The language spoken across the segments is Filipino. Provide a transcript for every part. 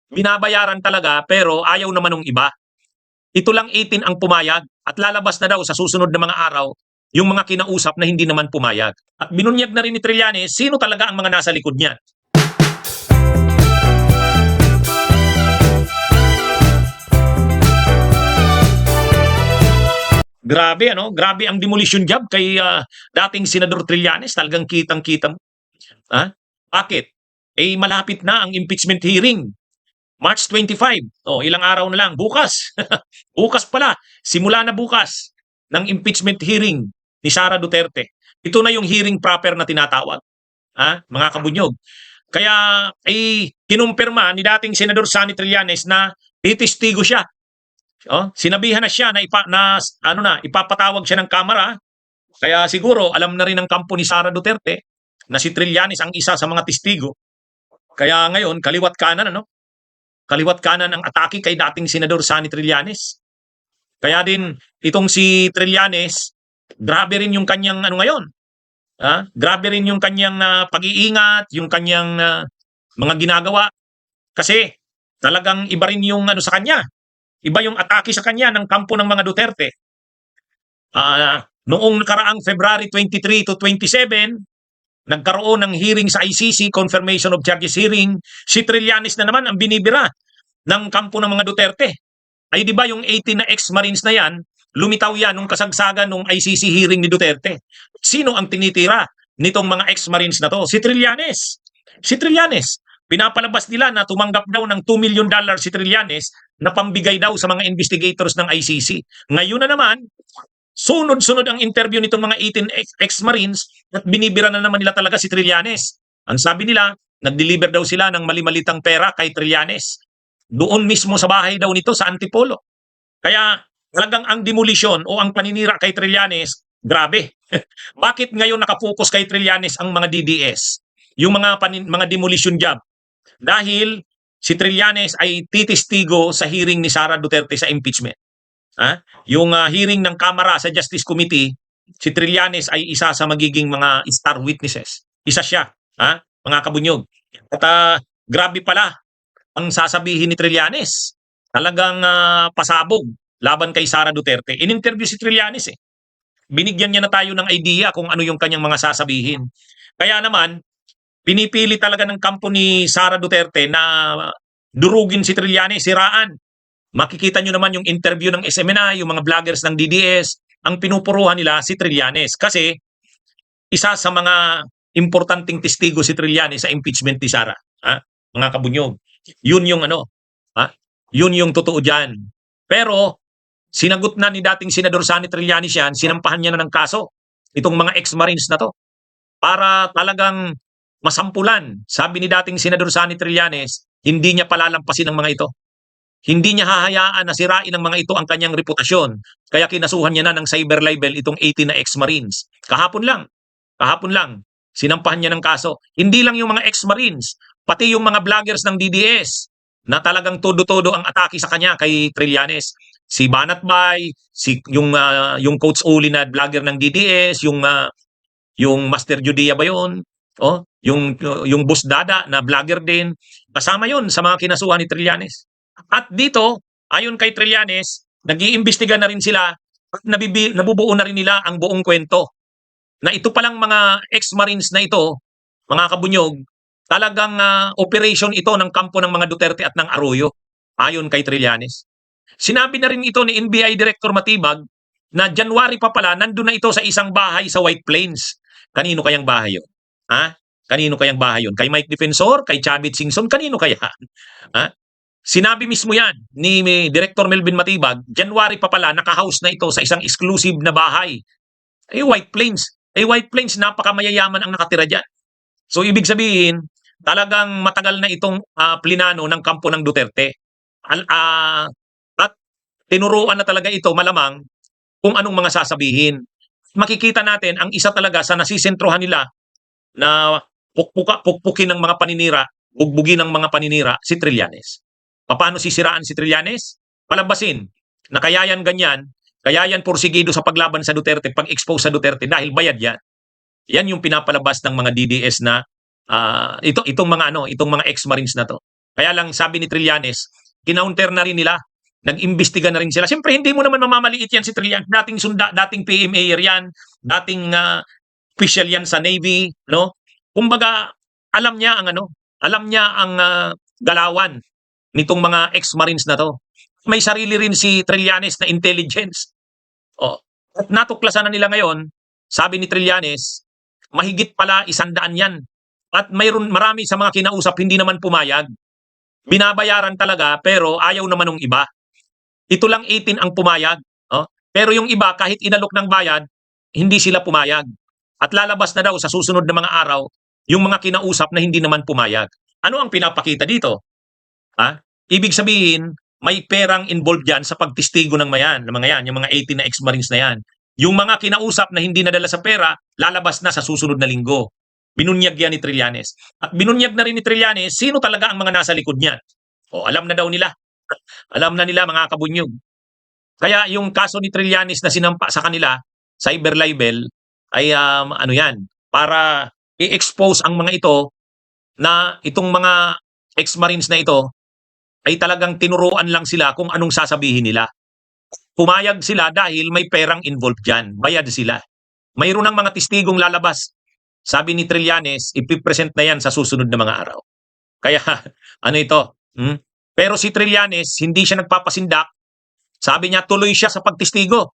binabayaran talaga pero ayaw naman ng iba. Ito lang 18 ang pumayag at lalabas na daw sa susunod na mga araw yung mga kinausap na hindi naman pumayag. At binunyag na rin ni Trillanes sino talaga ang mga nasa likod niya. Grabe ano, grabe ang demolition job kay dating Senador Trillanes, talagang kitang-kita mo. Ha? Bakit? Eh malapit na ang impeachment hearing. March 25. Oh, ilang araw na lang. Bukas. Bukas pala. Simula na bukas ng impeachment hearing ni Sara Duterte. Ito na yung hearing proper na tinatawag. Ha? Mga kabunyog. Kaya kinumpirma ni dating Senador Sonny Trillanes na titistigo siya. Oh, sinabihan na siya na ipapatawag siya ng kamera. Kaya siguro alam na rin ng kampo ni Sara Duterte na si Trillanes ang isa sa mga testigo. Kaya ngayon kaliwat kanan kaliwat kanan ang atake kay dating Senador Sonny Trillanes. Kaya din itong si Trillanes, grabe rin yung kanyang ngayon. Grabe rin yung kanyang pag-iingat, yung kanyang mga ginagawa. Kasi talagang iba rin yung sa kanya. Iba yung atake sa kanya ng kampo ng mga Duterte. Noong nakaraang February 23 to 27, nagkaroon ng hearing sa ICC, confirmation of charges hearing. Si Trillanes na naman ang binibira ng kampo ng mga Duterte. Ay di ba yung 18 na ex-Marines na yan, lumitaw yan nung kasagsagan ng ICC hearing ni Duterte. Sino ang tinitira nitong mga ex-Marines na to? Si Trillanes. Si Trillanes. Pinapalabas nila na tumanggap daw ng $2 million si Trillanes na pambigay daw sa mga investigators ng ICC. Ngayon na naman, sunod-sunod ang interview nitong mga 18 ex-Marines at binibira na naman nila talaga si Trillanes. Ang sabi nila, nag-deliver daw sila ng mali-malitang pera kay Trillanes. Doon mismo sa bahay daw nito sa Antipolo. Kaya talagang ang demolition o ang paninira kay Trillanes, grabe. Bakit ngayon nakafocus kay Trillanes ang mga DDS? Yung mga demolition job. Dahil si Trillanes ay titistigo sa hearing ni Sara Duterte sa impeachment. Yung hearing ng Kamara sa Justice Committee, si Trillanes ay isa sa magiging mga star witnesses. Isa siya, mga kabunyog. At grabe pala ang sasabihin ni Trillanes. Talagang pasabog laban kay Sara Duterte. In-interview si Trillanes Binigyan niya na tayo ng idea kung ano yung kanyang mga sasabihin. Kaya naman, pinipili talaga ng kampo ni Sara Duterte na durugin si Trillanes, siraan. Makikita nyo naman yung interview ng SMNI, yung mga vloggers ng DDS, ang pinupuruhan nila si Trillanes. Kasi isa sa mga importanteng testigo si Trillanes sa impeachment ni Sara. Mga kabunyog. Yun yung yun yung totoo dyan. Pero sinagot na ni dating Senador Sonny Trillanes yan, sinampahan niya na ng kaso itong mga ex-Marines na to para talagang masampulan. Sabi ni dating Senador Sonny Trillanes, hindi niya palalampasin ang mga ito. Hindi niya hahayaan na sirain ng mga ito ang kanyang reputasyon. Kaya kinasuhan niya na ng cyber libel itong 18 na ex-Marines. Kahapon lang, sinampahan niya ng kaso. Hindi lang yung mga ex-Marines, pati yung mga vloggers ng DDS na talagang todo-todo ang atake sa kanya kay Trillanes. Si Banat Bay, yung Coach Uli na vlogger ng DDS, yung Master Judea ba yun? Yung Boss Dada na vlogger din. Kasama yun sa mga kinasuhan ni Trillanes. At dito, ayon kay Trillanes, nag-iimbestiga na rin sila at nabubuo na rin nila ang buong kwento. Na ito palang mga ex-Marines na ito, mga kabunyog, talagang operation ito ng kampo ng mga Duterte at ng Arroyo, ayon kay Trillanes. Sinabi na rin ito ni NBI Director Matibag na January pa pala, nandun na ito sa isang bahay sa White Plains. Kanino kayang bahay yun? Kanino kayang bahay yun? Kay Mike Defensor? Kay Chavit Singson? Kanino kaya? Sinabi mismo yan ni Director Melvin Matibag, January pa pala, naka-house na ito sa isang exclusive na bahay. White Plains. White Plains, napakamayayaman ang nakatira dyan. So, ibig sabihin, talagang matagal na itong plinano ng kampo ng Duterte. At tinuruan na talaga ito malamang kung anong mga sasabihin. Makikita natin, ang isa talaga sa nasisentrohan nila na pukpukin ng mga paninira, bugbugin ng mga paninira, si Trillanes. Paano sisiraan si Trillanes? Palabasin na kaya yan ganyan, kaya yan porsigido sa paglaban sa Duterte, pag-expose sa Duterte dahil bayad yan. Yan yung pinapalabas ng mga DDS na itong mga ex-Marines na to. Kaya lang sabi ni Trillanes, kinounter na rin nila, nag-imbestiga na rin sila. Siyempre hindi mo naman mamamaliit yan si Trillanes, dating PMA yan, dating official yan sa Navy, no? Kumbaga, alam niya ang alam niya ang galawan nitong mga ex-Marines na to. May sarili rin si Trillanes na intelligence. Oh. At natuklasan na nila ngayon, sabi ni Trillanes, mahigit pala 100 yan. At marami sa mga kinausap hindi naman pumayag. Binabayaran talaga pero ayaw naman ng iba. Ito lang 18 ang pumayag. Oh. Pero yung iba kahit inalok ng bayad, hindi sila pumayag. At lalabas na daw sa susunod na mga araw yung mga kinausap na hindi naman pumayag. Ano ang pinapakita dito? Ibig sabihin, may perang involved dyan sa pagtistigo ng mga yan, yung mga 18 na ex-Marines na yan. Yung mga kinausap na hindi nadala sa pera, lalabas na sa susunod na linggo. Binunyag yan ni Trillanes. At binunyag na rin ni Trillanes, sino talaga ang mga nasa likod niyan? O, alam na daw nila. Alam na nila mga kabunyog. Kaya yung kaso ni Trillanes na sinampa sa kanila, cyber libel, ay para i-expose ang mga ito na itong mga ex-Marines na ito ay talagang tinuruan lang sila kung anong sasabihin nila. Pumayag sila dahil may perang involved dyan. Bayad sila. Mayroon ng mga testigong lalabas. Sabi ni Trillanes, ipipresent na yan sa susunod na mga araw. Kaya, ano ito? Pero si Trillanes, hindi siya nagpapasindak. Sabi niya, tuloy siya sa pagtestigo.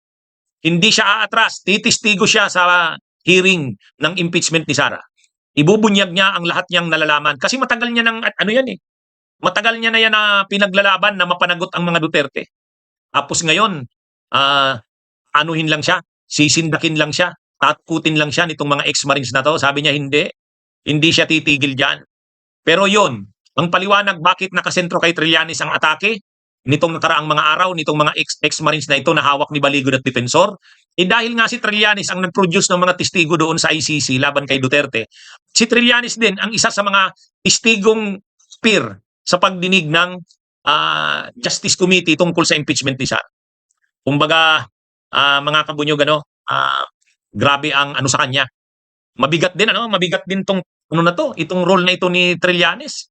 Hindi siya aatras. Titistigo siya sa hearing ng impeachment ni Sara. Ibubunyag niya ang lahat niyang nalalaman. Kasi matagal niya matagal niya na yan na pinaglalaban na mapanagot ang mga Duterte. Tapos ngayon, anuhin lang siya, sisindakin lang siya, tatkutin lang siya nitong mga ex-Marines na to. Sabi niya hindi siya titigil dyan. Pero yon, ang paliwanag bakit nakasentro kay Trillanes ang atake nitong nakaraang mga araw, nitong mga ex-Marines na ito na hawak ni Baligod at Defensor, dahil nga si Trillanes ang nag-produce ng mga testigo doon sa ICC laban kay Duterte. Si Trillanes din ang isa sa mga testigong peer sa pagdinig ng Justice Committee tungkol sa impeachment ni Sara. Kumbaga, mga kabunyog, grabe ang sa kanya. Mabigat din itong role na ito ni Trillanes.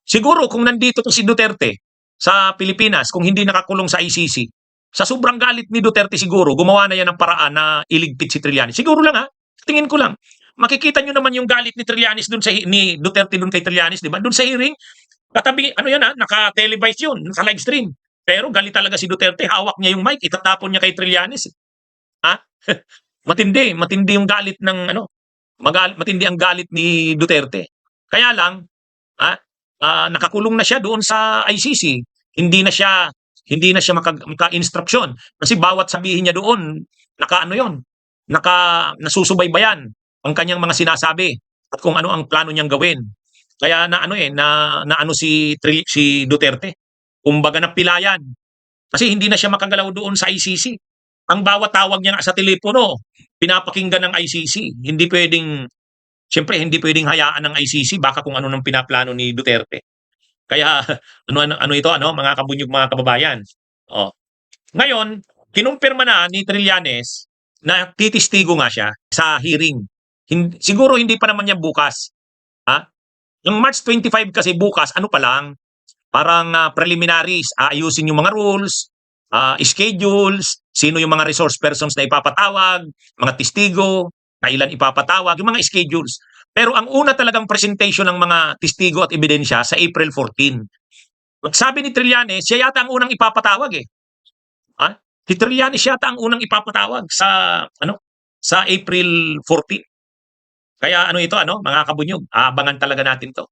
Siguro kung nandito to si Duterte sa Pilipinas, kung hindi nakakulong sa ICC, sa sobrang galit ni Duterte siguro, gumawa na yan ng paraan na iligpit si Trillanes. Siguro lang tingin ko lang. Makikita nyo naman yung galit ni Trillanes ni Duterte doon kay Trillanes, di ba? Doon sa hearing, katabi, naka-televise yun, naka-livestream. Pero galit talaga si Duterte, hawak niya yung mic, itatapon niya kay Trillanes. Matindi yung galit ng matindi ang galit ni Duterte. Kaya lang, nakakulong na siya doon sa ICC. Hindi na siya maka-instruction kasi bawat sabihin niya doon nasusubaybayan ang kanyang mga sinasabi at kung ano ang plano niyang gawin. Kaya si Duterte. Kumbaga napilayan. Kasi hindi na siya makagalaw doon sa ICC. Ang bawat tawag niya sa telepono, pinapakinggan ng ICC. Siyempre hindi pwedeng hayaan ng ICC baka kung ano nang pinaplano ni Duterte. Kaya mga kabunyog, mga kababayan. Ngayon, kinumpirma na ni Trillanes na titistigo nga siya sa hearing. Siguro hindi pa naman niya bukas. Yung March 25 kasi bukas, pa lang, parang preliminaries, ayusin yung mga rules, schedules, sino yung mga resource persons na ipapatawag, mga testigo, kailan ipapatawag, yung mga schedules. Pero ang una talagang presentation ng mga testigo at ebidensya sa April 14. Sabi ni Trillanes, siya yata ang unang ipapatawag Si Trillanes yata ang unang ipapatawag sa April 14. Kaya mga kabunyog, abangan talaga natin to.